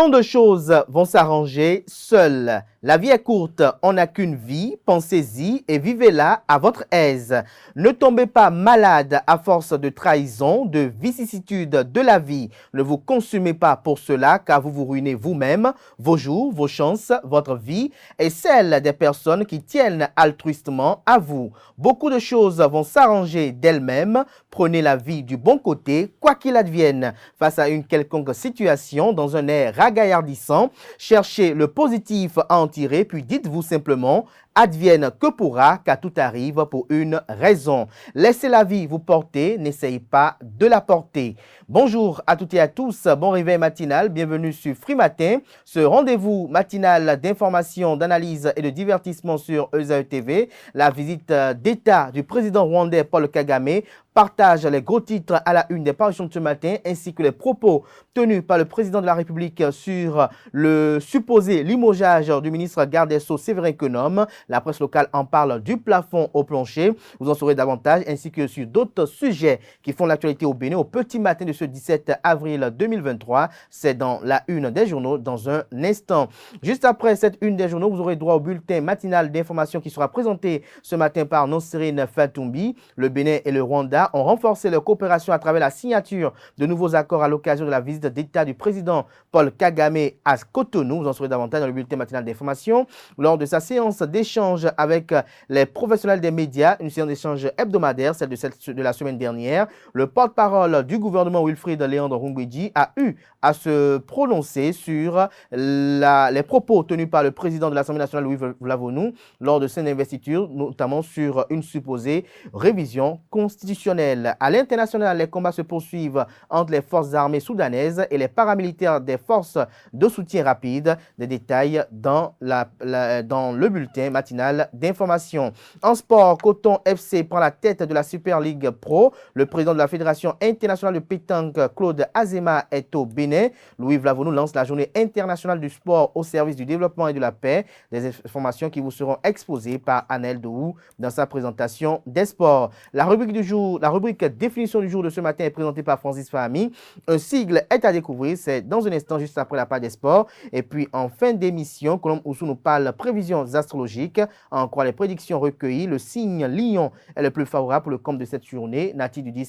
Tant de choses vont s'arranger seules. La vie est courte, on n'a qu'une vie, pensez-y et vivez-la à votre aise. Ne tombez pas malade à force de trahison, de vicissitudes de la vie. Ne vous consumez pas pour cela car vous vous ruinez vous-même, vos jours, vos chances, votre vie et celle des personnes qui tiennent altruistement à vous. Beaucoup de choses vont s'arranger d'elles-mêmes. Prenez la vie du bon côté, quoi qu'il advienne. Face à une quelconque situation, dans un air ragaillardissant, cherchez le positif à en tirer, puis dites-vous simplement « Advienne que pourra, car tout arrive pour une raison ». Laissez la vie vous porter, n'essayez pas de la porter. Bonjour à toutes et à tous, bon réveil matinal, bienvenue sur Free Matin, ce rendez-vous matinal d'information, d'analyse et de divertissement sur ESAE TV. La visite d'État du président rwandais Paul Kagame partage les gros titres à la une des parutions de ce matin, ainsi que les propos tenus par le président de la République sur le supposé limogeage du ministre garde des Sceaux Séverin Kenom. La presse locale en parle du plafond au plancher. Vous en saurez davantage, ainsi que sur d'autres sujets qui font l'actualité au Bénin au petit matin de ce 17 avril 2023. C'est dans la une des journaux dans un instant. Juste après cette une des journaux, vous aurez droit au bulletin matinal d'information qui sera présenté ce matin par Nonserine Fatoumbi. Le Bénin et le Rwanda ont renforcé leur coopération à travers la signature de nouveaux accords à l'occasion de la visite d'État du président Paul Kagame à Cotonou. Vous en saurez davantage dans le bulletin matinal d'information. Lors de sa séance d'échange avec les professionnels des médias, une séance d'échange hebdomadaire, celle de la semaine dernière, le porte-parole du gouvernement Wilfried Léandre Rungweji a eu à se prononcer sur les propos tenus par le président de l'Assemblée nationale Louis Vlavonou lors de son investiture, notamment sur une supposée révision constitutionnelle. À l'international, les combats se poursuivent entre les forces armées soudanaises et les paramilitaires des forces de soutien rapide. Des détails dans le bulletin matinal d'information. En sport, Coton FC prend la tête de la Super League Pro. Le président de la Fédération internationale de pétanque, Claude Azema, est au Bénin. Louis Vlavonou lance la journée internationale du sport au service du développement et de la paix. Des informations qui vous seront exposées par Anel Dohou dans sa présentation des sports. La rubrique du jour, la rubrique définition du jour de ce matin est présentée par Francis Fahmi. Un sigle est à découvrir, c'est dans un instant juste après la page des sports. Et puis en fin d'émission, Colombe Oussou nous parle prévisions astrologiques. En croire les prédictions recueillies, le signe Lion est le plus favorable pour le compte de cette journée. Natif du 10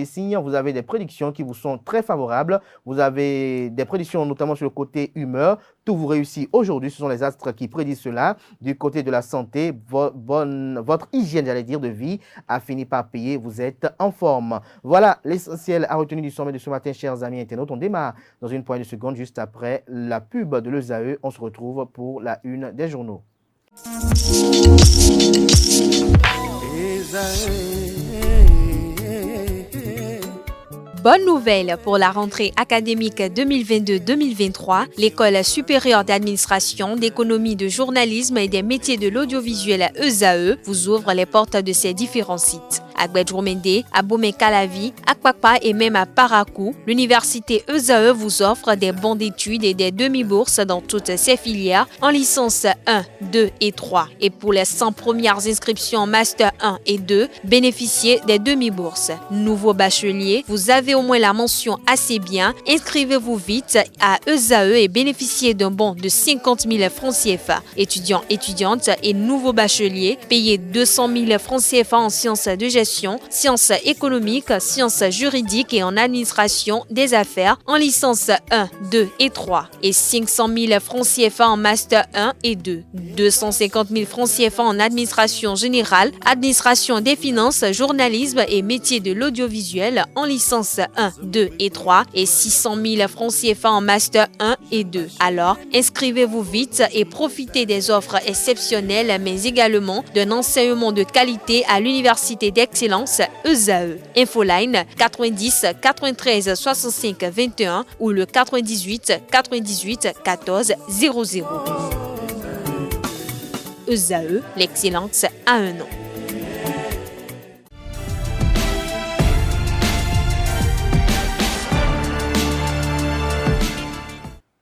signes, vous avez des prédictions qui vous sont très favorables. Vous avez des prédictions notamment sur le côté humeur. Tout vous réussit aujourd'hui, ce sont les astres qui prédisent cela. Du côté de la santé, votre hygiène, j'allais dire, de vie a fini par payer. Vous êtes en forme. Voilà l'essentiel à retenir du sommet de ce matin, chers amis internautes. On démarre dans une poignée de secondes juste après la pub de l'ESAE. On se retrouve pour la une des journaux. Bonne nouvelle pour la rentrée académique 2022-2023. L'École supérieure d'administration, d'économie, de journalisme et des métiers de l'audiovisuel ESAE vous ouvre les portes de ses différents sites. À Gbedjourmende, à Bomé-Calavi, à Kwakpa et même à Parakou, l'université ESAE vous offre des bons d'études et des demi-bourses dans toutes ses filières en licence 1, 2 et 3. Et pour les 100 premières inscriptions en master 1 et 2, bénéficiez des demi-bourses. Nouveau bachelier, vous avez au moins la mention assez bien. Inscrivez-vous vite à ESAE et bénéficiez d'un bon de 50 000 francs CFA. Étudiants, étudiantes et nouveaux bacheliers, payez 200 000 francs CFA en sciences de gestion, sciences économiques, sciences juridiques et en administration des affaires en licence 1, 2 et 3 et 500 000 francs CFA en master 1 et 2, 250 000 francs CFA en administration générale, administration des finances, journalisme et métiers de l'audiovisuel en licence 1, 2 et 3 et 600 000 francs CFA en master 1 et 2. Alors, inscrivez-vous vite et profitez des offres exceptionnelles mais également d'un enseignement de qualité à l'université d'excellence ESAE. Infoline 90 93 65 21 ou le 98 98 14 00. ESAE, l'excellence à un nom.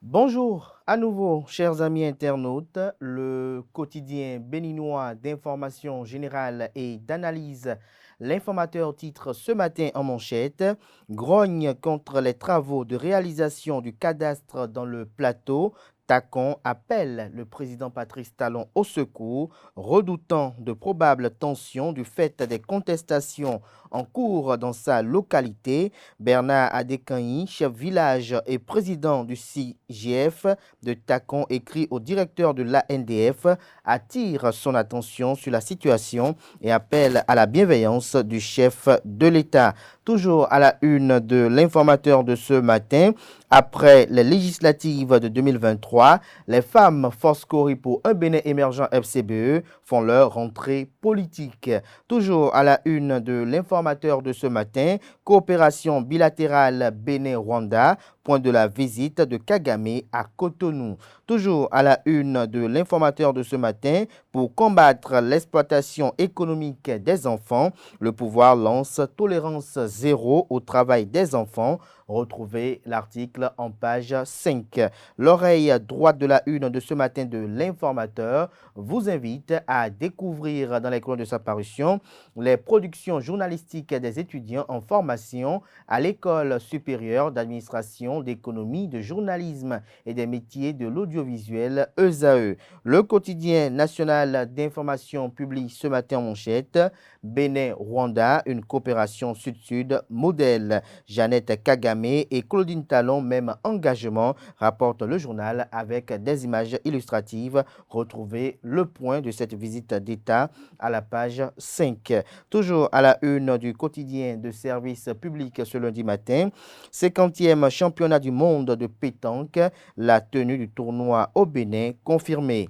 Bonjour À nouveau, chers amis internautes, le quotidien béninois d'information générale et d'analyse, l'informateur titre ce matin en manchette, grogne contre les travaux de réalisation du cadastre dans le plateau. Tacon appelle le président Patrice Talon au secours, redoutant de probables tensions du fait des contestations en cours dans sa localité. Bernard Adekanyi, chef village et président du CIGF de Tacon, écrit au directeur de l'ANDF, attire son attention sur la situation et appelle à la bienveillance du chef de l'État. Toujours à la une de l'informateur de ce matin, après les législatives de 2023, les femmes Force Cori pour un Bénin émergent FCBE font leur rentrée politique. Toujours à la une de l'informateur de ce matin, coopération bilatérale Bénin-Rwanda, point de la visite de Kagame à Cotonou. Toujours à la une de l'informateur de ce matin, pour combattre l'exploitation économique des enfants, le pouvoir lance tolérance zéro au travail des enfants. Retrouvez l'article en page 5. L'oreille droite de la une de ce matin de l'informateur vous invite à découvrir dans les colonnes de sa parution les productions journalistiques des étudiants en formation à l'École supérieure d'administration, d'économie, de journalisme et des métiers de l'audiovisuel ESAE. Le quotidien national d'information publie ce matin en manchette Bénin-Rwanda, une coopération sud-sud modèle. Jeannette Kagame et Claudine Talon, même engagement, rapporte le journal avec des images illustratives. Retrouvez le point de cette visite d'État à la page 5. Toujours à la une du quotidien de service public ce lundi matin, 50e championnat du monde de pétanque, la tenue du tournoi au Bénin confirmée.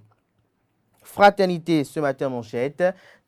Fraternité ce matin manchette,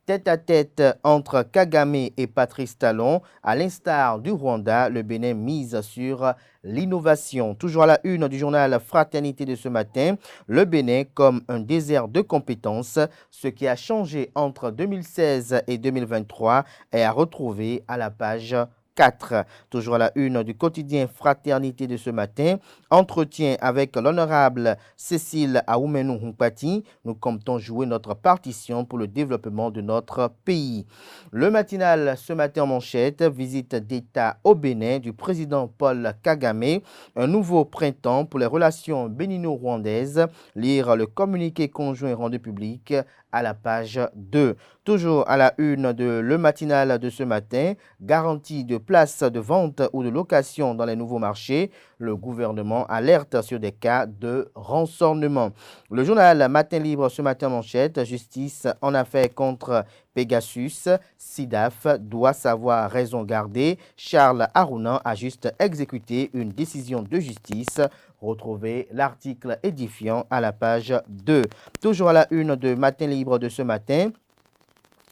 tête-à-tête entre Kagame et Patrice Talon. À l'instar du Rwanda, le Bénin mise sur l'innovation. Toujours à la une du journal Fraternité de ce matin, le Bénin comme un désert de compétences. Ce qui a changé entre 2016 et 2023 est à retrouver à la page 4. Toujours à la une du quotidien Fraternité de ce matin, entretien avec l'honorable Cécile Aoumenou Humpati. Nous comptons jouer notre partition pour le développement de notre pays. Le matinal ce matin en manchette, visite d'État au Bénin du président Paul Kagame. Un nouveau printemps pour les relations bénino-rwandaises. Lire le communiqué conjoint rendu public à la page 2. Toujours à la une de le matinal de ce matin, garantie de places de vente ou de location dans les nouveaux marchés. Le gouvernement alerte sur des cas de rançonnement. Le journal Matin Libre ce matin manchette, justice en affaires contre Pegasus. SIDAF doit savoir raison garder. Charles Arounan a juste exécuté une décision de justice. Retrouvez l'article édifiant à la page 2. Toujours à la une de Matin Libre de ce matin,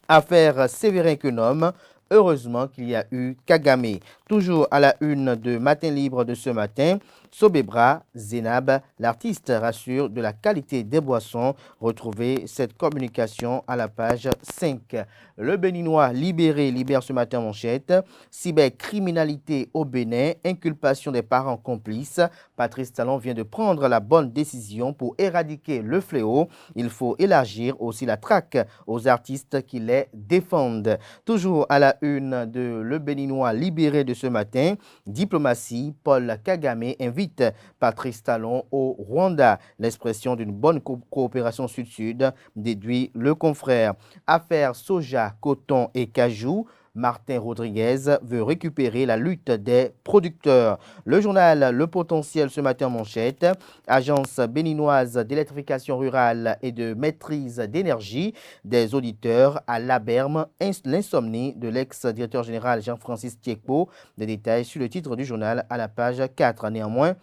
affaire Séverin Quenom. Heureusement qu'il y a eu Kagame. Toujours à la une de Matin Libre de ce matin, Sobebra Zenab, l'artiste rassure de la qualité des boissons. Retrouvez cette communication à la page 5. Le Béninois libéré libère ce matin manchette. Cybercriminalité au Bénin, inculpation des parents complices. Patrice Talon vient de prendre la bonne décision pour éradiquer le fléau. Il faut élargir aussi la traque aux artistes qui les défendent. Toujours à la une de Le Béninois libéré de ce matin, diplomatie, Paul Kagame invite Patrice Talon au Rwanda. L'expression d'une bonne coopération sud-sud, déduit le confrère. Affaire soja, coton et cajou. Martin Rodriguez veut récupérer la lutte des producteurs. Le journal Le Potentiel ce matin manchette, agence béninoise d'électrification rurale et de maîtrise d'énergie des auditeurs à l'Aberme, l'insomnie de l'ex-directeur général Jean-Francis Tiekpo. Des détails sur le titre du journal à la page 4. Néanmoins,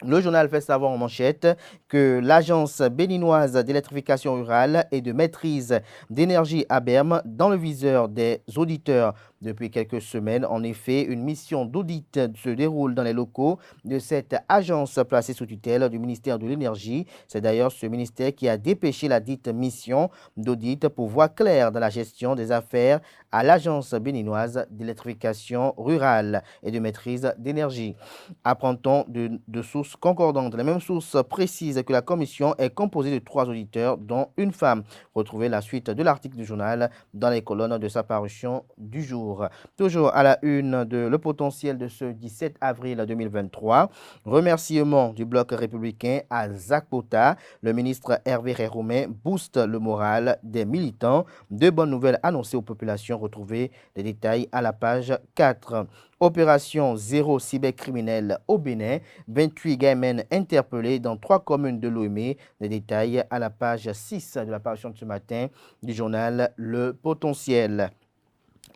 le journal fait savoir en manchette que l'agence béninoise d'électrification rurale et de maîtrise d'énergie Aberme dans le viseur des auditeurs Depuis quelques semaines, en effet, une mission d'audit se déroule dans les locaux de cette agence placée sous tutelle du ministère de l'Énergie. C'est d'ailleurs ce ministère qui a dépêché la dite mission d'audit pour voir clair dans la gestion des affaires à l'Agence béninoise d'électrification rurale et de maîtrise d'énergie. Apprend-on de sources concordantes, les mêmes sources précisent que la commission est composée de 3 auditeurs, dont une femme. Retrouvez la suite de l'article du journal dans les colonnes de sa parution du jour. Toujours à la une de Le Potentiel de ce 17 avril 2023, remerciement du bloc républicain à Zakpota. Le ministre Hervé Roumain booste le moral des militants. De bonnes nouvelles annoncées aux populations. Retrouvez les détails à la page 4. Opération zéro cybercriminel au Bénin. 28 gamins interpellés dans 3 communes de Lomé. Les détails à la page 6 de la parution de ce matin du journal Le Potentiel.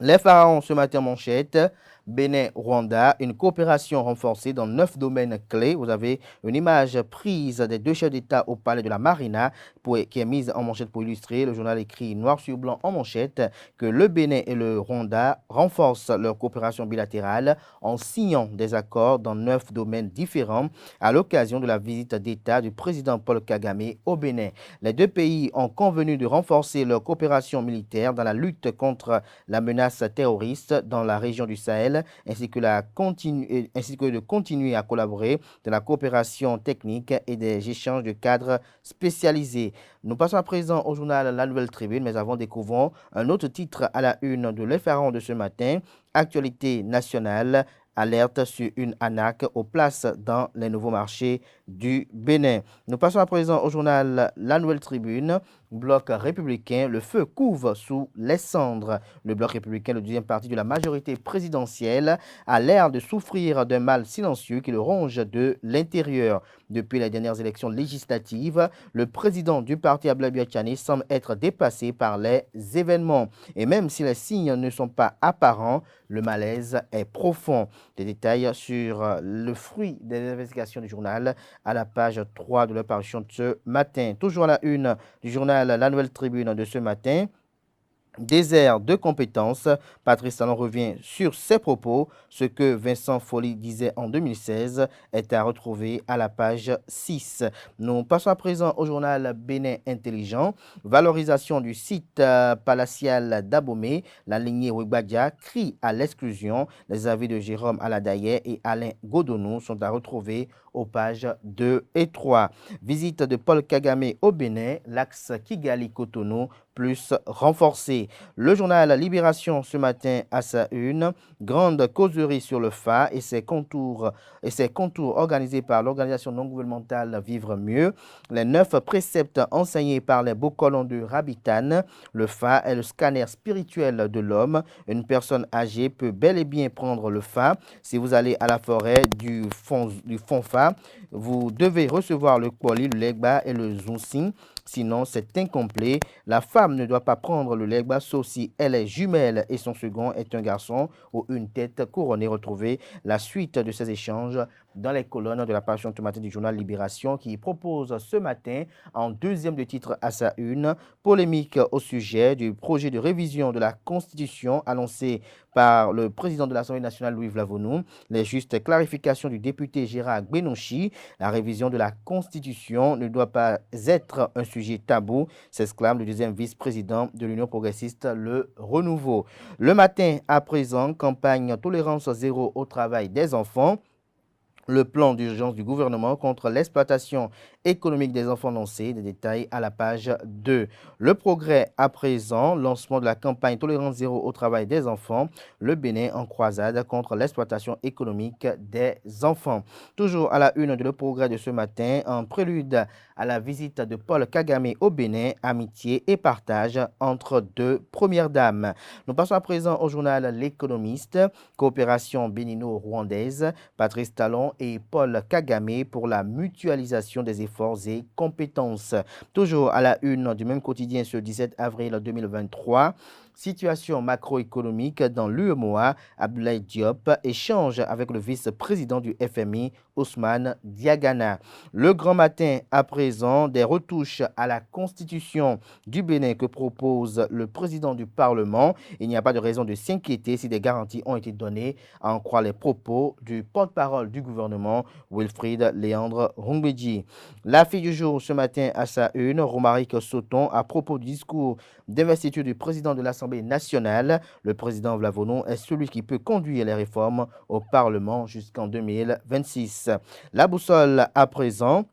Les pharaons ce matin manchette. Bénin-Rwanda, une coopération renforcée dans 9 domaines clés. Vous avez une image prise des 2 chefs d'État au palais de la Marina qui est mise en manchette pour illustrer. Le journal écrit noir sur blanc en manchette que le Bénin et le Rwanda renforcent leur coopération bilatérale en signant des accords dans 9 domaines différents à l'occasion de la visite d'État du président Paul Kagame au Bénin. Les 2 pays ont convenu de renforcer leur coopération militaire dans la lutte contre la menace terroriste dans la région du Sahel, ainsi que de continuer à collaborer dans la coopération technique et des échanges de cadres spécialisés. Nous passons à présent au journal La Nouvelle Tribune, mais avant découvrons un autre titre à la une de Les Pharaons de ce matin, actualité nationale. Alerte sur une arnaque aux places dans les nouveaux marchés du Bénin. Nous passons à présent au journal La Nouvelle Tribune. Bloc républicain, le feu couve sous les cendres. Le bloc républicain, le deuxième parti de la majorité présidentielle, a l'air de souffrir d'un mal silencieux qui le ronge de l'intérieur. Depuis les dernières élections législatives, le président du parti, Abdoulaye Biachani, semble être dépassé par les événements. Et même si les signes ne sont pas apparents, le malaise est profond. Des détails sur le fruit des investigations du journal à la page 3 de la parution de ce matin. Toujours à la une du journal La Nouvelle Tribune de ce matin. Désert de compétences, Patrice Talon revient sur ses propos. Ce que Vincent Folly disait en 2016 est à retrouver à la page 6. Nous passons à présent au journal Bénin Intelligent. Valorisation du site palatial d'Abomey. La lignée Ouegbadia crie à l'exclusion. Les avis de Jérôme Aladaye et Alain Godonou sont à retrouver aux pages 2 et 3. Visite de Paul Kagame au Bénin, l'axe Kigali-Cotonou plus renforcé. Le journal Libération ce matin à sa une, grande causerie sur le FA et ses contours organisés par l'organisation non gouvernementale Vivre Mieux. Les 9 préceptes enseignés par les beaux colons de Rabitan. Le FA est le scanner spirituel de l'homme. Une personne âgée peut bel et bien prendre le FA. Si vous allez à la forêt du Fonfa, vous devez recevoir le Kwali, le Legba et le Zunsin. Sinon, c'est incomplet. La femme ne doit pas prendre le Legba, sauf si elle est jumelle et son second est un garçon ou une tête couronnée. Retrouvez la suite de ces échanges dans les colonnes de la page automatique du journal Libération qui propose ce matin, en deuxième de titre à sa une, polémique au sujet du projet de révision de la Constitution annoncé par le président de l'Assemblée nationale Louis Vlavonou. Les justes clarifications du député Gérard Benouchi. La révision de la Constitution ne doit pas être un sujet tabou, s'exclame le deuxième vice-président de l'Union progressiste, le Renouveau. Le matin à présent, campagne tolérance zéro au travail des enfants. Le plan d'urgence du gouvernement contre l'exploitation économique des enfants lancé, des détails à la page 2. Le progrès à présent, lancement de la campagne Tolérance zéro au travail des enfants, le Bénin en croisade contre l'exploitation économique des enfants. Toujours à la une de Le Progrès de ce matin, en prélude à la visite de Paul Kagame au Bénin, amitié et partage entre 2 premières dames. Nous passons à présent au journal L'Économiste, coopération bénino-rwandaise, Patrice Talon et Paul Kagame pour la mutualisation des efforts et compétences. Toujours à la une du même quotidien ce 17 avril 2023, situation macroéconomique dans l'UEMOA, Abdoulaye Diop échange avec le vice-président du FMI, Ousmane Diagana. Le grand matin à présent, des retouches à la constitution du Bénin que propose le président du Parlement. Il n'y a pas de raison de s'inquiéter si des garanties ont été données, à en croire les propos du porte-parole du gouvernement, Wilfried Léandre Rumbedji. La fille du jour ce matin à sa une, Romaric Sauton, à propos du discours d'investiture du président de l'Assemblée nationale. Le président Vlavono est celui qui peut conduire les réformes au Parlement jusqu'en 2026. La boussole à présent,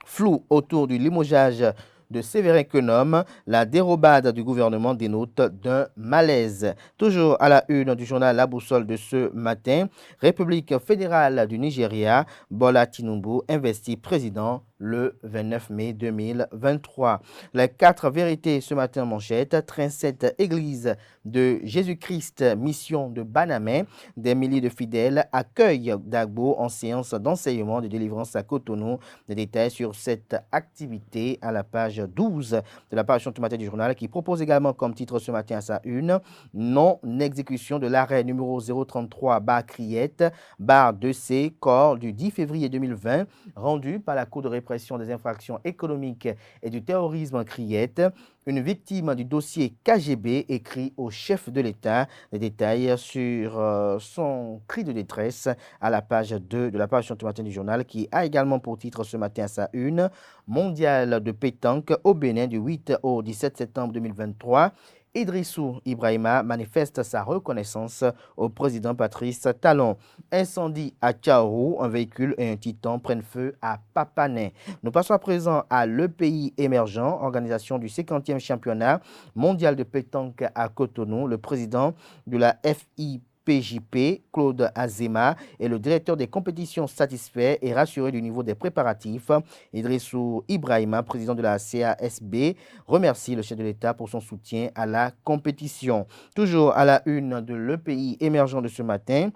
flou autour du limogeage de Séverin Quenom, la dérobade du gouvernement dénote d'un malaise. Toujours à la une du journal La Boussole de ce matin, République fédérale du Nigeria, Bola Tinubu investit président le 29 mai 2023. Les 4 vérités ce matin en manchette. 37 églises de Jésus-Christ, mission de Banamé. Des milliers de fidèles accueillent Dagbo en séance d'enseignement de délivrance à Cotonou. Des détails sur cette activité à la page 12 de la parution ce matin du journal qui propose également comme titre ce matin à sa une non-exécution de l'arrêt numéro 033 bar Criette, bar 2C, corps du 10 février 2020, rendu par la Cour de répression des infractions économiques et du terrorisme Criette. Une victime du dossier KGB écrit au chef de l'État. Les détails sur son cri de détresse à la page 2 de la parution ce matin du journal qui a également pour titre ce matin à sa une mondial de pétanque au Bénin du 8 au 17 septembre 2023. Idrissou Ibrahima manifeste sa reconnaissance au président Patrice Talon. Incendie à Tchaourou, un véhicule et un titan prennent feu à Papané. Nous passons à présent à Le Pays émergent, organisation du 50e championnat mondial de pétanque à Cotonou. Le président de la FIPJP, Claude Azema, et le directeur des compétitions satisfait et rassuré du niveau des préparatifs. Idrissou Ibrahima, président de la CASB, remercie le chef de l'État pour son soutien à la compétition. Toujours à la une de Le Pays émergent de ce matin,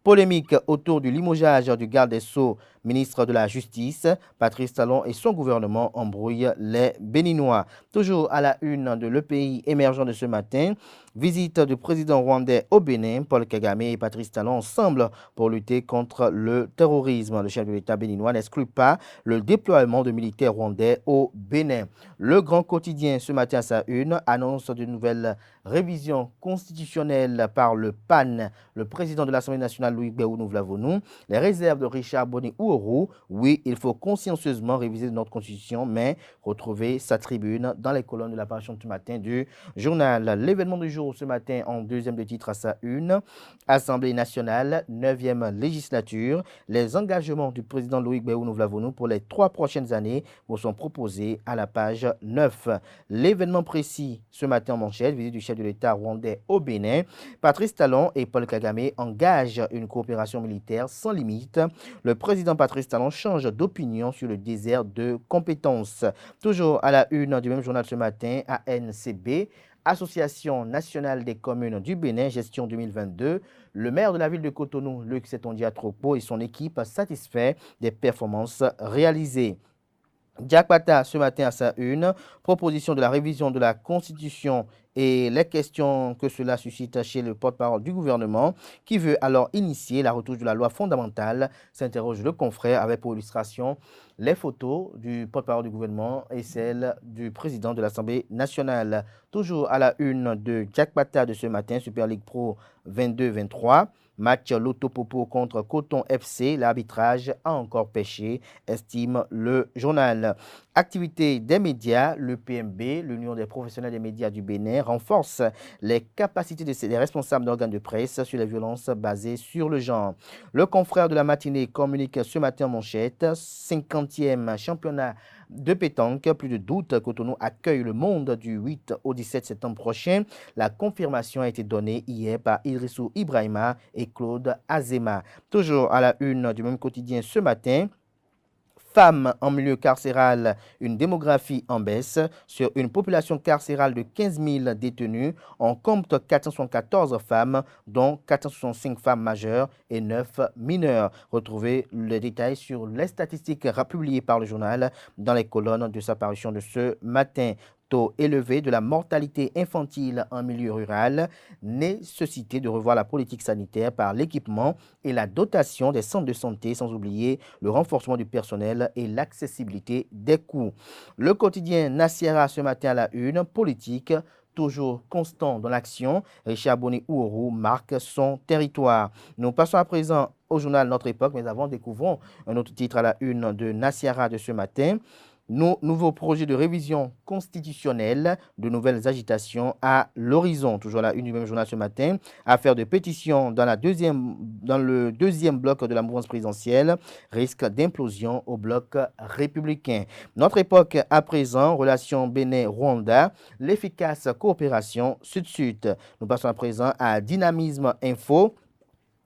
polémique autour du limogeage du garde des Sceaux, ministre de la Justice. Patrice Talon et son gouvernement embrouillent les Béninois. Toujours à la une de Le Pays émergent de ce matin, visite du président rwandais au Bénin. Paul Kagame et Patrice Talon ensemble pour lutter contre le terrorisme. Le chef de l'État béninois n'exclut pas le déploiement de militaires rwandais au Bénin. Le Grand Quotidien ce matin à sa une annonce de nouvelles révisions constitutionnelles par le PAN, le président de l'Assemblée nationale Louis Béounou Vlavonou. Les réserves de Richard Boni Ouourou. Oui, il faut consciencieusement réviser notre constitution, mais retrouver sa tribune dans les colonnes de la parution du matin du journal. L'événement du jour ce matin en deuxième de titre à sa une. Assemblée nationale, 9e législature. Les engagements du président Loïc Béounou Vlavonou pour les 3 prochaines années vous sont proposés à la page 9. L'événement précis ce matin en manchette, visite du chef de l'État rwandais au Bénin. Patrice Talon et Paul Kagame engagent une coopération militaire sans limite. Le président Patrice Talon change d'opinion sur le désert de compétences. Toujours à la une du même journal ce matin, ANCB, Association nationale des communes du Bénin, gestion 2022. Le maire de la ville de Cotonou, Luc Setondia Tropo, et son équipe satisfait des performances réalisées. Jack Pata ce matin à sa une, proposition de la révision de la Constitution et les questions que cela suscite chez le porte-parole du gouvernement qui veut alors initier la retouche de la loi fondamentale, s'interroge le confrère avec pour illustration les photos du porte-parole du gouvernement et celles du président de l'Assemblée nationale. Toujours à la une de Jack Pata de ce matin, Super League Pro 22-23. Match Lotto Popo contre Coton FC, l'arbitrage a encore pêché, estime le journal. Activité des médias, le PMB, l'Union des professionnels des médias du Bénin, renforce les capacités des responsables d'organes de presse sur les violences basées sur le genre. Le confrère de la matinée communique ce matin en manchette, 50e championnat de pétanque, plus de doute, Cotonou accueille le monde du 8 au 17 septembre prochain. La confirmation a été donnée hier par Idrissou Ibrahima et Claude Azema. Toujours à la une du même quotidien ce matin, femmes en milieu carcéral, une démographie en baisse. Sur une population carcérale de 15 000 détenus, on compte 474 femmes, dont 465 femmes majeures et 9 mineures. Retrouvez les détails sur les statistiques publiées par le journal dans les colonnes de sa parution de ce matin. taux élevé de la mortalité infantile en milieu rural, nécessité de revoir la politique sanitaire par l'équipement et la dotation des centres de santé, sans oublier le renforcement du personnel et l'accessibilité des coûts. Le quotidien Nasiara ce matin à la une, politique, toujours constant dans l'action, Richard Boni-Ouourou marque son territoire. Nous passons à présent au journal Notre Époque, mais avant, découvrons un autre titre à la une de Nasiara de ce matin. Nouveau projet de révision constitutionnelle, de nouvelles agitations à l'horizon. Toujours la une du même journal ce matin. Affaire de pétition dans le deuxième bloc de la mouvance présidentielle. Risque d'implosion au bloc républicain. Notre Époque à présent. Relations Bénin-Rwanda. L'efficace coopération Sud-Sud. Nous passons à présent à Dynamisme Info.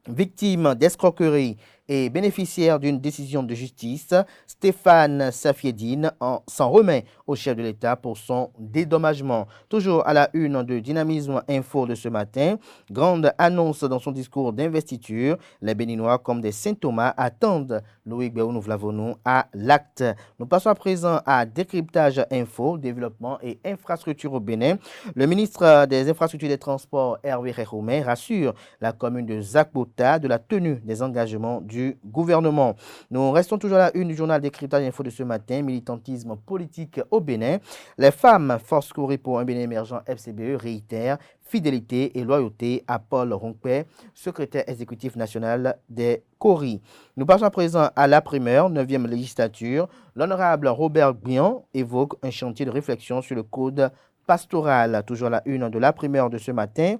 Victime d'escroquerie et bénéficiaire d'une décision de justice, Stéphane Safiedine s'en remet au chef de l'État pour son dédommagement. Toujours à la une de Dynamisme Info de ce matin, grande annonce dans son discours d'investiture, les Béninois comme des Saint-Thomas attendent Loïc Béounou-Vlavonou à l'acte. Nous passons à présent à Décryptage Info, développement et infrastructure au Bénin. Le ministre des Infrastructures et des Transports, Hervé Réhoumé, rassure la commune de Zakbota de la tenue des engagements du gouvernement. Nous restons toujours à la une du journal Décryptage Info de ce matin, militantisme politique au Bénin. Les femmes Force Corée pour un Bénin émergent FCBE réitèrent fidélité et loyauté à Paul Ronkpé, secrétaire exécutif national des CORI. Nous passons à présent à la primeur, 9e législature. L'honorable Robert Briand évoque un chantier de réflexion sur le code pastoral. Toujours à la une de la primeur de ce matin.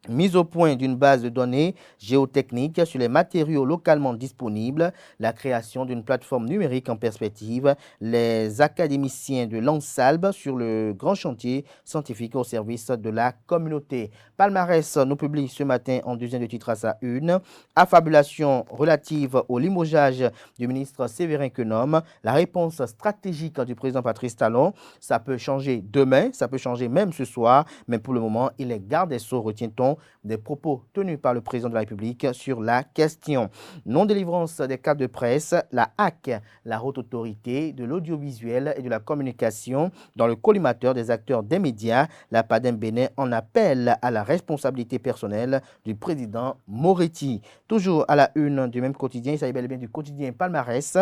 Mise au point d'une base de données géotechniques sur les matériaux localement disponibles, la création d'une plateforme numérique en perspective, les académiciens de l'ANSALB sur le grand chantier scientifique au service de la communauté. Palmarès nous publie ce matin en deuxième de titre à sa une. Affabulation relative au limogeage du ministre Séverin Quenom, la réponse stratégique du président Patrice Talon, ça peut changer demain, ça peut changer même ce soir, mais pour le moment, il est garde des sceaux, retient-on, des propos tenus par le président de la République sur la question. Non-délivrance des cartes de presse, la HAC, la haute autorité de l'audiovisuel et de la communication dans le collimateur des acteurs des médias, la PADEM Bénin en appelle à la responsabilité personnelle du président Moretti. Toujours à la une du même quotidien, il s'agit bel et bien du quotidien Palmarès.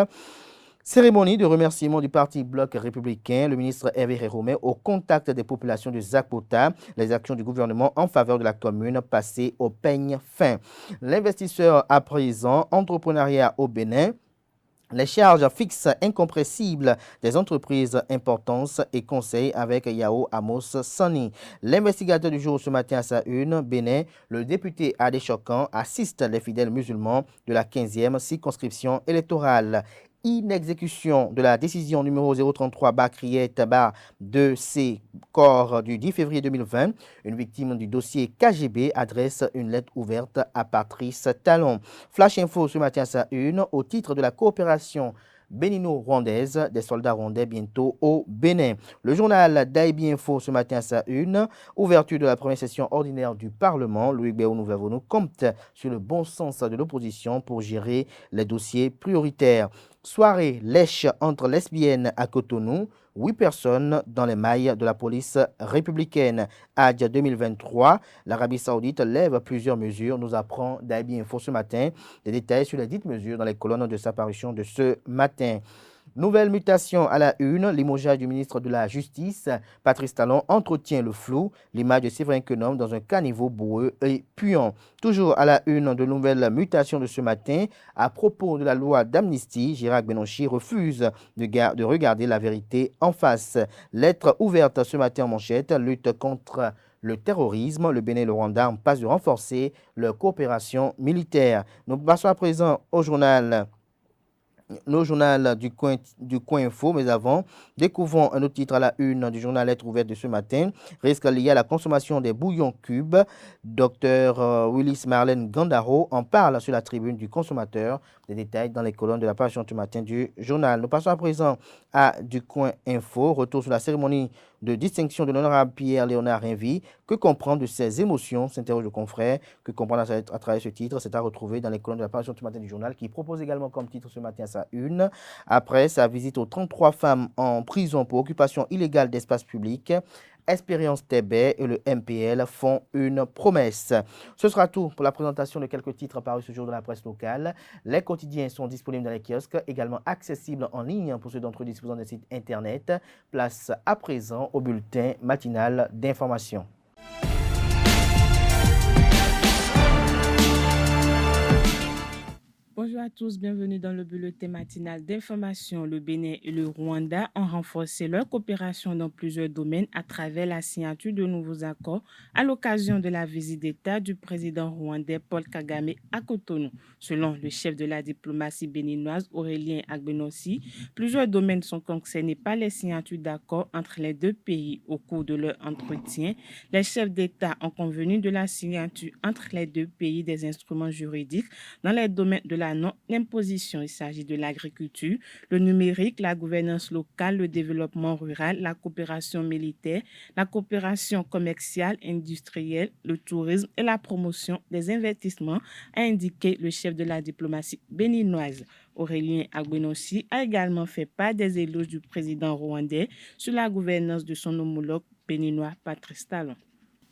Cérémonie de remerciement du Parti Bloc républicain, le ministre Hervé Réhoumé au contact des populations de Zakpota, les actions du gouvernement en faveur de la commune passées au peigne fin. L'investisseur à présent, entrepreneuriat au Bénin. Les charges fixes incompressibles des entreprises importantes et conseils avec Yao Amos Sani. L'investigateur du jour ce matin à sa une, Bénin, le député Adé Chokan assiste les fidèles musulmans de la 15e circonscription électorale. Inexécution de la décision numéro 033-2C corps du 10 février 2020. Une victime du dossier KGB adresse une lettre ouverte à Patrice Talon. Flash Info ce matin à sa une au titre de la coopération bénino-rwandaise, des soldats rwandais bientôt au Bénin. Le journal d'Aïbi Info ce matin à sa une, ouverture de la première session ordinaire du Parlement. Loïc Béounou-Vlavonou compte sur le bon sens de l'opposition pour gérer les dossiers prioritaires. Soirée lèche entre lesbiennes à Cotonou. 8 personnes dans les mailles de la police républicaine. Hadj 2023, l'Arabie Saoudite lève plusieurs mesures. Nous apprend d'Aïbi Info ce matin des détails sur les dites mesures dans les colonnes de sa parution de ce matin. Nouvelle mutation à la une, limogeage du ministre de la Justice. Patrice Talon entretient le flou, l'image de Séverin Quenom dans un caniveau boueux et puant. Toujours à la une de nouvelles mutations de ce matin, à propos de la loi d'amnistie, Gérard Benonchi refuse de regarder la vérité en face. Lettre ouverte ce matin en manchette, lutte contre le terrorisme, le Bénin et le Rwanda en passe de renforcer leur coopération militaire. Nous passons à présent au journal du coin info, mais avant, découvrons un autre titre à la une du journal Lettre ouverte de ce matin. Risque lié à la consommation des bouillons cubes. Dr Willis Marlène Gandaro en parle sur la tribune du consommateur. Des détails dans les colonnes de la page du matin du journal. Nous passons à présent à du coin info. Retour sur la cérémonie de distinction de l'honorable Pierre-Léonard Rainvy. Que comprendre de ses émotions, s'interroge le confrère. Que comprendre à travers ce titre, c'est à retrouver dans les colonnes de la page ce matin du journal qui propose également comme titre ce matin sa une. Après sa visite aux 33 femmes en prison pour occupation illégale d'espace public, Expérience Tébé et le MPL font une promesse. Ce sera tout pour la présentation de quelques titres parus ce jour dans la presse locale. Les quotidiens sont disponibles dans les kiosques, également accessibles en ligne pour ceux d'entre eux disposant des sites internet. Place à présent au bulletin matinal d'information. Bonjour à tous, bienvenue dans le bulletin matinal d'information. Le Bénin et le Rwanda ont renforcé leur coopération dans plusieurs domaines à travers la signature de nouveaux accords à l'occasion de la visite d'État du président rwandais Paul Kagame à Cotonou. Selon le chef de la diplomatie béninoise Aurélien Agbenossi, plusieurs domaines sont concernés par les signatures d'accords entre les deux pays. Au cours de leur entretien, les chefs d'État ont convenu de la signature entre les deux pays des instruments juridiques dans les domaines de la non-imposition. Il s'agit de l'agriculture, le numérique, la gouvernance locale, le développement rural, la coopération militaire, la coopération commerciale, industrielle, le tourisme et la promotion des investissements, a indiqué le chef de la diplomatie béninoise. Aurélien Agbenossi a également fait part des éloges du président rwandais sur la gouvernance de son homologue béninois Patrice Talon.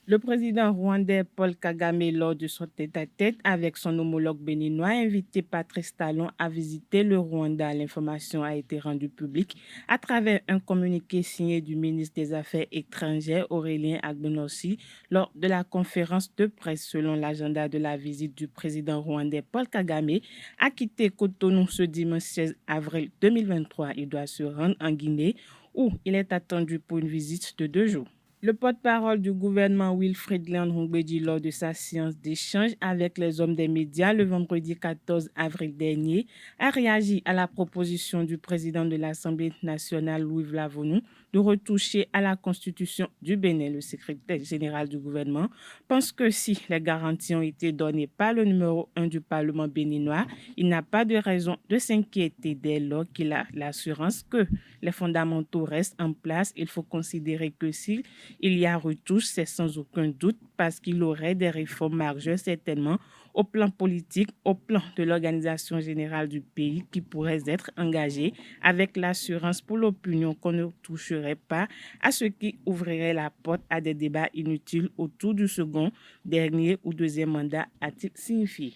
Le président rwandais Paul Kagame, lors de son tête-à-tête avec son homologue béninois, a invité Patrice Talon à visiter le Rwanda. L'information a été rendue publique à travers un communiqué signé du ministre des Affaires étrangères Aurélien Agbenossi lors de la conférence de presse. Selon l'agenda de la visite du président rwandais Paul Kagame, a quitté Cotonou ce dimanche 16 avril 2023. Il doit se rendre en Guinée où il est attendu pour une visite de 2 jours. Le porte-parole du gouvernement Wilfrid Léon-Hongbe lors de sa séance d'échange avec les hommes des médias le vendredi 14 avril dernier a réagi à la proposition du président de l'Assemblée nationale Louis Vlavonou de retoucher à la constitution du Bénin. Le secrétaire général du gouvernement pense que si les garanties ont été données par le numéro 1 du Parlement béninois, il n'a pas de raison de s'inquiéter dès lors qu'il a l'assurance que les fondamentaux restent en place. Il faut considérer que s'il y a retouche, c'est sans aucun doute parce qu'il aurait des réformes majeures certainement au plan politique, au plan de l'organisation générale du pays qui pourraient être engagées avec l'assurance pour l'opinion qu'on ne toucherait pas à ce qui ouvrirait la porte à des débats inutiles autour du second, dernier ou deuxième mandat, a-t-il signifié.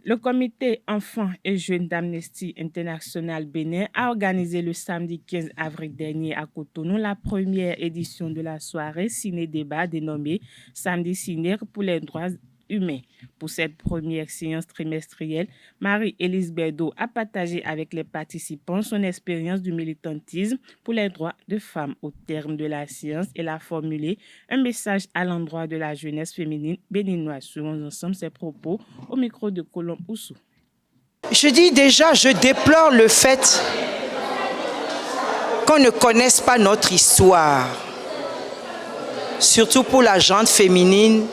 Le comité Enfants et Jeunes d'Amnesty International Bénin a organisé le samedi 15 avril dernier à Cotonou la première édition de la soirée ciné-débat dénommée Samedi ciné pour les droits humains. Pour cette première séance trimestrielle, Marie-Élise Berdo a partagé avec les participants son expérience du militantisme pour les droits de femmes. Au terme de la séance, elle a formulé un message à l'endroit de la jeunesse féminine béninoise. Suivons ensemble ses propos au micro de Colombe Oussou. Je dis déjà, je déplore le fait qu'on ne connaisse pas notre histoire, surtout pour la gente féminine,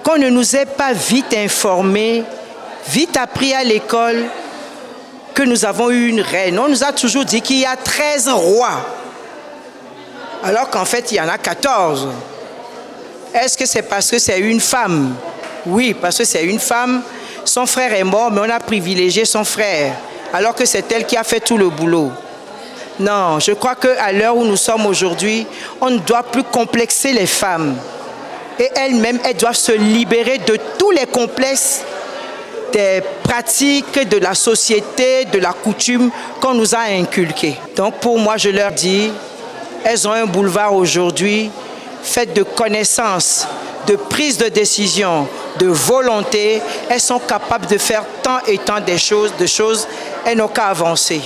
qu'on ne nous ait pas vite informés, vite appris à l'école que nous avons eu une reine. On nous a toujours dit qu'il y a 13 rois, alors qu'en fait il y en a 14. Est-ce que c'est parce que c'est une femme? Oui, parce que c'est une femme. Son frère est mort, mais on a privilégié son frère, alors que c'est elle qui a fait tout le boulot. Non, je crois qu'à l'heure où nous sommes aujourd'hui, on ne doit plus complexer les femmes. Et elles-mêmes, elles doivent se libérer de tous les complexes des pratiques de la société, de la coutume qu'on nous a inculquées. Donc pour moi, je leur dis, elles ont un boulevard aujourd'hui fait de connaissances, de prise de décision, de volonté. Elles sont capables de faire tant et tant de choses, elles n'ont qu'à avancer.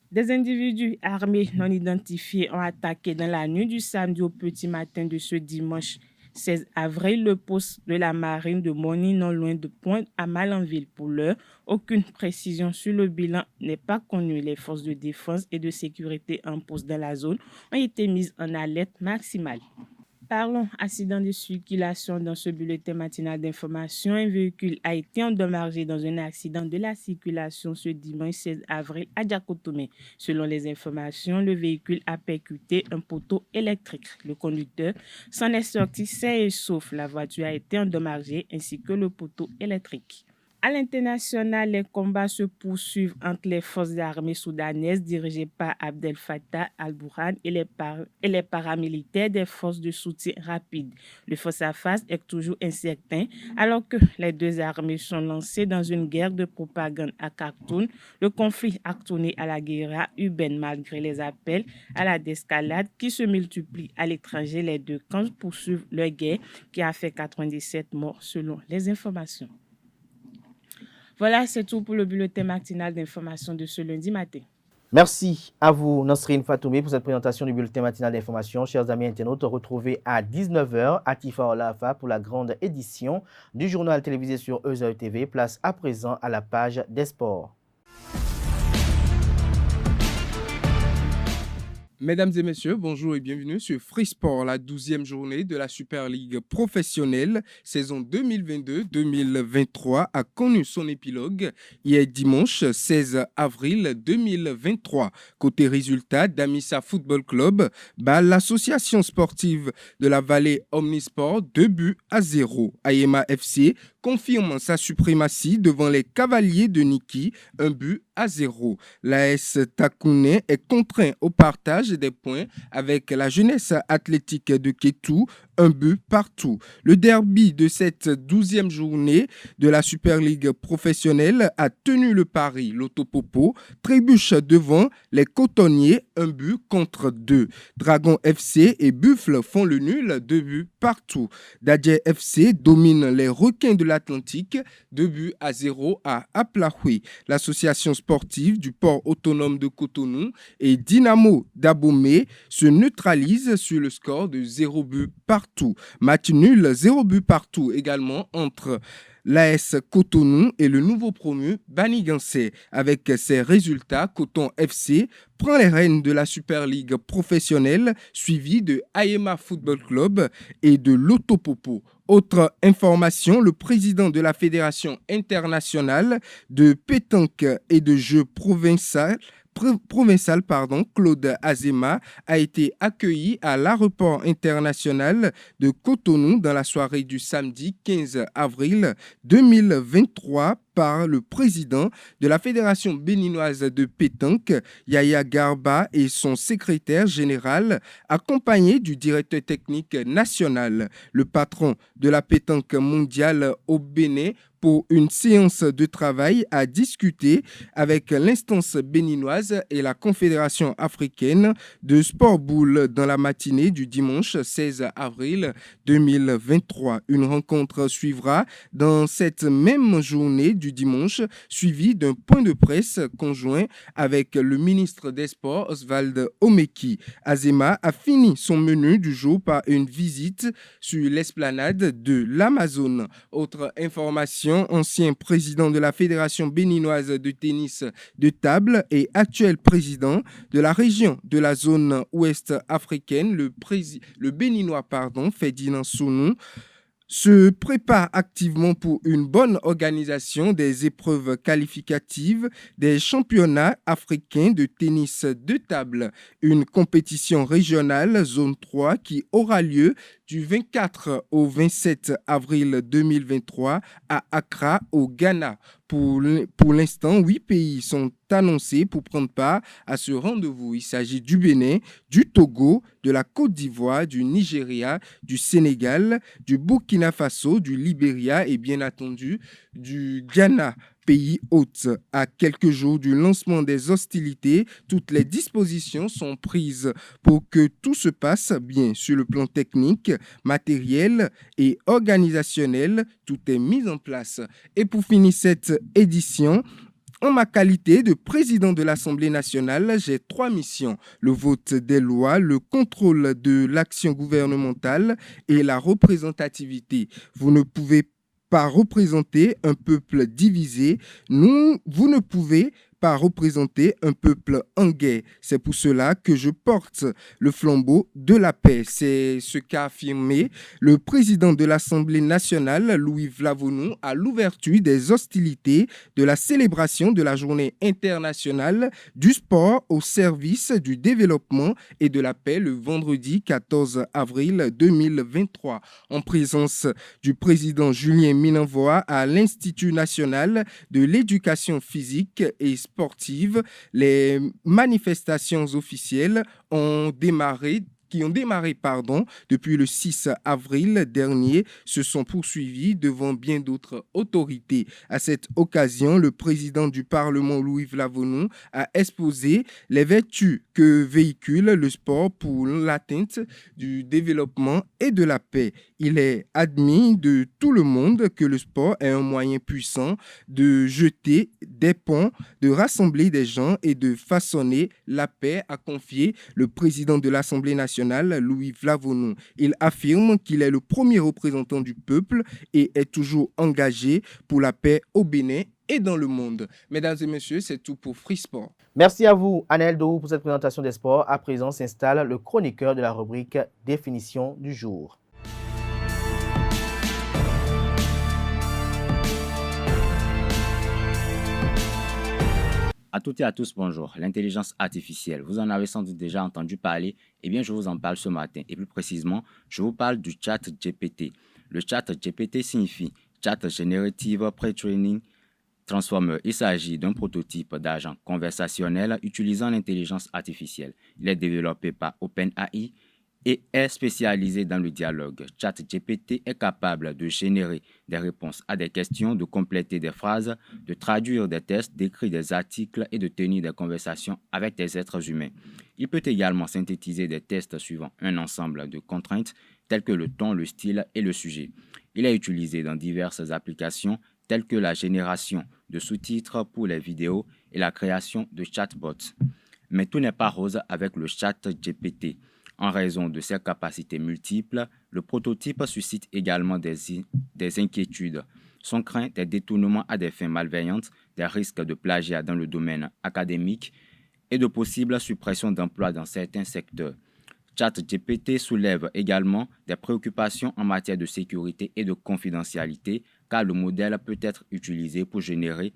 Des individus armés non identifiés ont attaqué dans la nuit du samedi au petit matin de ce dimanche 16 avril le poste de la marine de Moni, non loin de Pointe à Malanville. Pour l'heure, aucune précision sur le bilan n'est pas connue. Les forces de défense et de sécurité en poste dans la zone ont été mises en alerte maximale. Parlons accident de circulation dans ce bulletin matinal d'information. Un véhicule a été endommagé dans un accident de la circulation ce dimanche 16 avril à Diakotomé. Selon les informations, le véhicule a percuté un poteau électrique. Le conducteur s'en est sorti sain et sauf. La voiture a été endommagée ainsi que le poteau électrique. À l'international, les combats se poursuivent entre les forces armées soudanaises dirigées par Abdel Fattah al-Burhan et les paramilitaires des forces de soutien rapide. Le face-à-face est toujours incertain alors que les deux armées sont lancées dans une guerre de propagande à Khartoum. Le conflit a tourné à la guérilla urbaine malgré les appels à la désescalade qui se multiplient à l'étranger. Les deux camps poursuivent leur guerre qui a fait 97 morts selon les informations. Voilà, c'est tout pour le bulletin matinal d'information de ce lundi matin. Merci à vous, Nasrine Fatoumé, pour cette présentation du bulletin matinal d'information. Chers amis internautes, retrouvez à 19h à Tifa Olafa pour la grande édition du journal télévisé sur EZA TV. Place à présent à la page des sports. Mesdames et messieurs, bonjour et bienvenue sur Free Sport, la 12e journée de la Super League professionnelle. Saison 2022-2023 a connu son épilogue hier dimanche 16 avril 2023. Côté résultat, Damissa Football Club bat l'association sportive de la Vallée Omnisport 2-0. Ayema FC confirme sa suprématie devant les Cavaliers de Niki, 1-0. L'AS Takouné est contraint au partage des points avec la jeunesse athlétique de Kétou, 1-0. Le derby de cette 12e journée de la Super League professionnelle a tenu le pari. L'Autopopo trébuche devant les Cotonniers, 1-2. Dragon FC et Buffle font le nul, 2-0. Dadje FC domine les Requins de l'Atlantique, 2-0 à Aplahoui. L'association sportive du port autonome de Cotonou et Dynamo d'Abomey se neutralisent sur le score de 0-0. Match nul, 0-0 également entre l'AS Cotonou et le nouveau promu Banigansé. Avec ces résultats, Coton FC prend les rênes de la Super League professionnelle, suivi de Ayema Football Club et de l'Autopopo. Autre information, le président de la Fédération internationale de pétanque et de jeux provincial, Claude Azema, a été accueilli à l'aéroport international de Cotonou dans la soirée du samedi 15 avril 2023 par le président de la Fédération béninoise de pétanque, Yaya Garba, et son secrétaire général, accompagné du directeur technique national. Le patron de la pétanque mondiale au Bénin, pour une séance de travail, a discuté avec l'instance béninoise et la Confédération africaine de sport boule dans la matinée du dimanche 16 avril 2023. Une rencontre suivra dans cette même journée du dimanche, suivie d'un point de presse conjoint avec le ministre des Sports, Oswald Omeki. Azema a fini son menu du jour par une visite sur l'esplanade de l'Amazone. Autre information, ancien président de la Fédération béninoise de tennis de table et actuel président de la région de la zone ouest africaine, le béninois Ferdinand Sonou, se prépare activement pour une bonne organisation des épreuves qualificatives des championnats africains de tennis de table, une compétition régionale zone 3 qui aura lieu du 24 au 27 avril 2023 à Accra, au Ghana. Pour l'instant, 8 pays sont annoncés pour prendre part à ce rendez-vous. Il s'agit du Bénin, du Togo, de la Côte d'Ivoire, du Nigeria, du Sénégal, du Burkina Faso, du Libéria et bien entendu du Ghana. Pays hôte. À quelques jours du lancement des hostilités, toutes les dispositions sont prises pour que tout se passe bien sur le plan technique, matériel et organisationnel. Tout est mis en place. Et pour finir cette édition, en ma qualité de président de l'Assemblée nationale, j'ai 3 missions: le vote des lois, le contrôle de l'action gouvernementale et la représentativité. Vous ne pouvez pas représenter un peuple divisé. Vous ne pouvez pas représenter un peuple en guerre. C'est pour cela que je porte le flambeau de la paix. C'est ce qu'a affirmé le président de l'Assemblée nationale, Louis Vlavonou, à l'ouverture des hostilités de la célébration de la Journée internationale du sport au service du développement et de la paix le vendredi 14 avril 2023. En présence du président Julien Minenvoa à l'Institut national de l'éducation physique et sportive, les manifestations officielles ont démarré depuis le 6 avril dernier, se sont poursuivies devant bien d'autres autorités. À cette occasion, le président du Parlement, Louis Vlavonou, a exposé les vertus que véhicule le sport pour l'atteinte du développement et de la paix. Il est admis de tout le monde que le sport est un moyen puissant de jeter des ponts, de rassembler des gens et de façonner la paix, a confié le président de l'Assemblée nationale, Louis Vlavonou. Il affirme qu'il est le premier représentant du peuple et est toujours engagé pour la paix au Bénin et dans le monde. Mesdames et messieurs, c'est tout pour Free Sport. Merci à vous, Anaël Dou, pour cette présentation des sports. À présent s'installe le chroniqueur de la rubrique Définition du jour. À toutes et à tous, bonjour. L'intelligence artificielle, vous en avez sans doute déjà entendu parler. Eh bien, je vous en parle ce matin. Et plus précisément, je vous parle du chat GPT. Le chat GPT signifie Chat Generative Pre-Training Transformer. Il s'agit d'un prototype d'agent conversationnel utilisant l'intelligence artificielle. Il est développé par OpenAI et est spécialisé dans le dialogue. ChatGPT est capable de générer des réponses à des questions, de compléter des phrases, de traduire des tests, d'écrire des articles et de tenir des conversations avec des êtres humains. Il peut également synthétiser des tests suivant un ensemble de contraintes telles que le ton, le style et le sujet. Il est utilisé dans diverses applications telles que la génération de sous-titres pour les vidéos et la création de chatbots. Mais tout n'est pas rose avec le ChatGPT. En raison de ses capacités multiples, le prototype suscite également des inquiétudes. Sont craints des détournements à des fins malveillantes, des risques de plagiat dans le domaine académique et de possibles suppressions d'emplois dans certains secteurs. ChatGPT soulève également des préoccupations en matière de sécurité et de confidentialité, car le modèle peut être utilisé pour générer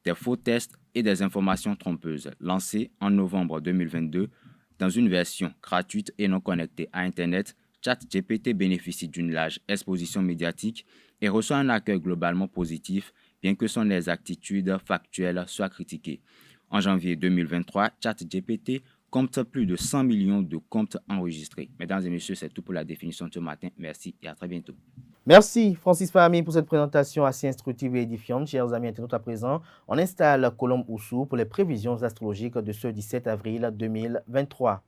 des faux tests et des informations trompeuses. Lancé en novembre 2022, dans une version gratuite et non connectée à Internet, ChatGPT bénéficie d'une large exposition médiatique et reçoit un accueil globalement positif, bien que son exactitude factuelle soit critiquée. En janvier 2023, ChatGPT compte plus de 100 millions de comptes enregistrés. Mesdames et messieurs, c'est tout pour la définition de ce matin. Merci et à très bientôt. Merci Francis Fahmi pour cette présentation assez instructive et édifiante. Chers amis internautes, à présent, on installe Colombe Oussou pour les prévisions astrologiques de ce 17 avril 2023.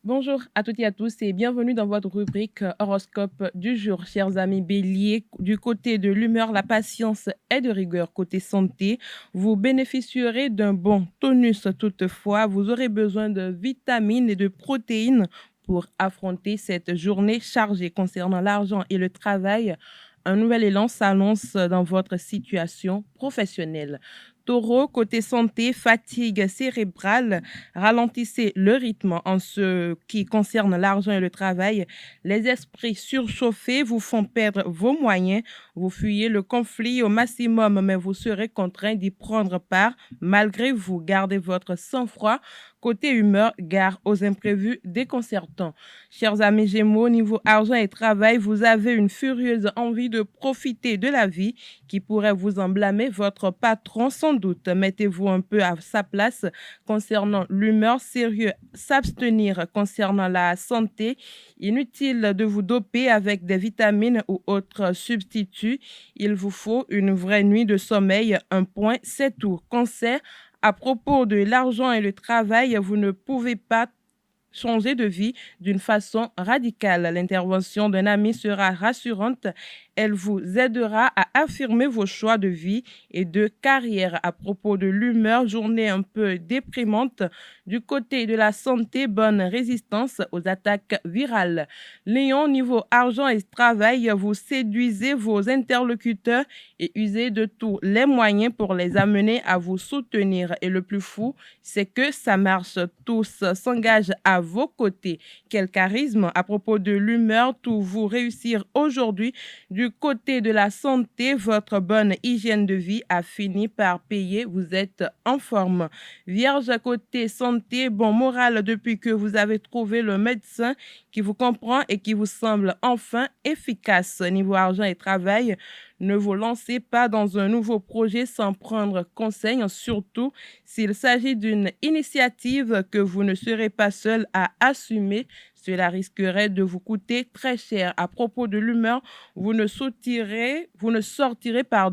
Bonjour à toutes et à tous et bienvenue dans votre rubrique horoscope du jour. Chers amis béliers, du côté de l'humeur, la patience est de rigueur. Côté santé, vous bénéficierez d'un bon tonus toutefois. Vous aurez besoin de vitamines et de protéines pour affronter cette journée chargée. Concernant l'argent et le travail, un nouvel élan s'annonce dans votre situation professionnelle. Taureau, côté santé, fatigue cérébrale, ralentissez le rythme en ce qui concerne l'argent et le travail. Les esprits surchauffés vous font perdre vos moyens. Vous fuyez le conflit au maximum, mais vous serez contraint d'y prendre part. Malgré vous, gardez votre sang-froid. Côté humeur, gare aux imprévus déconcertants. Chers amis Gémeaux, niveau argent et travail, vous avez une furieuse envie de profiter de la vie qui pourrait vous en blâmer votre patron sans doute. Mettez-vous un peu à sa place concernant l'humeur, sérieux, s'abstenir concernant la santé. Inutile de vous doper avec des vitamines ou autres substituts. Il vous faut une vraie nuit de sommeil. Un point, c'est tout. Cancer, à propos de l'argent et le travail, vous ne pouvez pas changer de vie d'une façon radicale. L'intervention d'un ami sera rassurante. Elle vous aidera à affirmer vos choix de vie et de carrière. À propos de l'humeur, journée un peu déprimante. Du côté de la santé, bonne résistance aux attaques virales. Lion, niveau argent et travail, vous séduisez vos interlocuteurs et usez de tous les moyens pour les amener à vous soutenir. Et le plus fou, c'est que ça marche. Tous s'engagent à vos côtés. Quel charisme! À propos de l'humeur, tout vous réussir aujourd'hui. Du côté de la santé, votre bonne hygiène de vie a fini par payer. Vous êtes en forme. Vierge, côté santé, bon moral depuis que vous avez trouvé le médecin qui vous comprend et qui vous semble enfin efficace. Niveau argent et travail, ne vous lancez pas dans un nouveau projet sans prendre conseil, surtout s'il s'agit d'une initiative que vous ne serez pas seul à assumer. Cela risquerait de vous coûter très cher. À propos de l'humeur, vous ne sortirez pas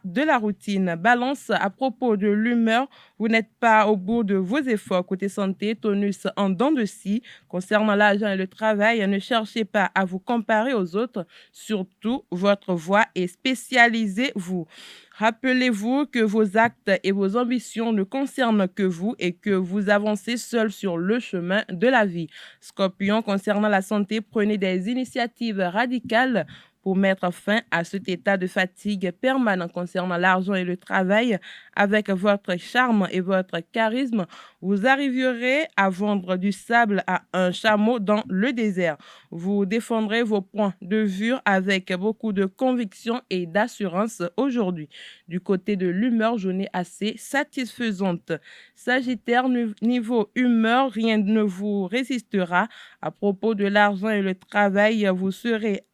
de la routine. Balance, à propos de l'humeur, vous n'êtes pas au bout de vos efforts. Côté santé, tonus en dents de scie. Concernant l'argent et le travail, ne cherchez pas à vous comparer aux autres. Surtout, votre voie est spécialisez-vous. Rappelez-vous que vos actes et vos ambitions ne concernent que vous et que vous avancez seul sur le chemin de la vie. Scorpion, concernant la santé, prenez des initiatives radicales pour mettre fin à cet état de fatigue permanent. Concernant l'argent et le travail. Avec votre charme et votre charisme, vous arriverez à vendre du sable à un chameau dans le désert. Vous défendrez vos points de vue avec beaucoup de conviction et d'assurance aujourd'hui. Du côté de l'humeur, journée assez satisfaisante. Sagittaire, niveau humeur, rien ne vous résistera. À propos de l'argent et le travail, vous serez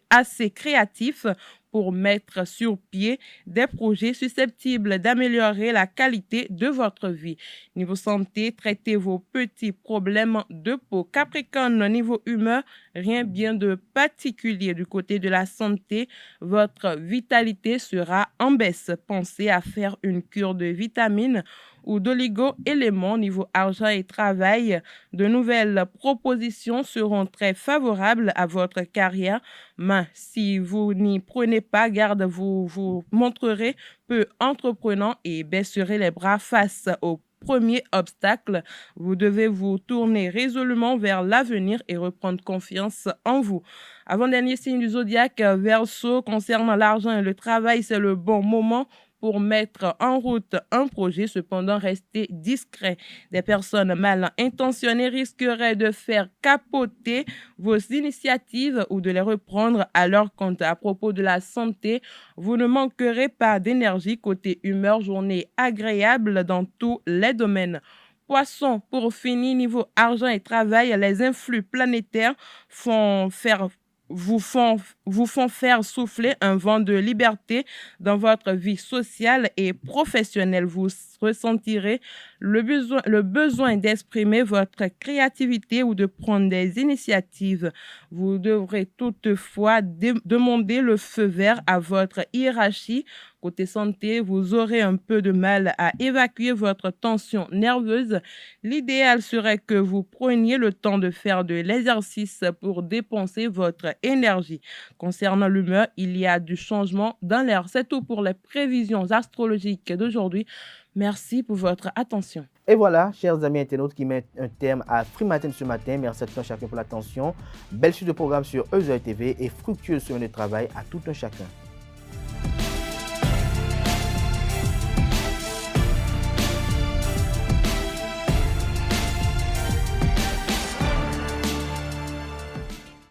assez créatif pour mettre sur pied des projets susceptibles d'améliorer la qualité de votre vie. Niveau santé, traitez vos petits problèmes de peau. Capricorne, niveau humeur, rien bien de particulier. Du côté de la santé, votre vitalité sera en baisse. Pensez à faire une cure de vitamines ou d'oligo-éléments. Niveau argent et travail, de nouvelles propositions seront très favorables à votre carrière. Mais si vous n'y prenez pas garde, vous vous montrerez peu entreprenant et baisserez les bras face au premier obstacle. Vous devez vous tourner résolument vers l'avenir et reprendre confiance en vous. Avant-dernier signe du zodiaque, Verseau, concernant l'argent et le travail, c'est le bon moment pour mettre en route un projet. Cependant, restez discret. Des personnes mal intentionnées risqueraient de faire capoter vos initiatives ou de les reprendre à leur compte. À propos de la santé, vous ne manquerez pas d'énergie. Côté humeur, journée agréable dans tous les domaines. Poisson, pour finir, niveau argent et travail, les influx planétaires vous font faire souffler un vent de liberté dans votre vie sociale et professionnelle. Vous ressentirez le besoin d'exprimer votre créativité ou de prendre des initiatives. Vous devrez toutefois demander le feu vert à votre hiérarchie. Côté santé, vous aurez un peu de mal à évacuer votre tension nerveuse. L'idéal serait que vous preniez le temps de faire de l'exercice pour dépenser votre énergie. Concernant l'humeur, il y a du changement dans l'air. C'est tout pour les prévisions astrologiques d'aujourd'hui. Merci pour votre attention. Et voilà, chers amis internautes, qui mettent un terme à Free Matin ce matin. Merci à tout un chacun pour l'attention. Belle suite de programme sur EZA TV et fructueuse semaine de travail à tout un chacun.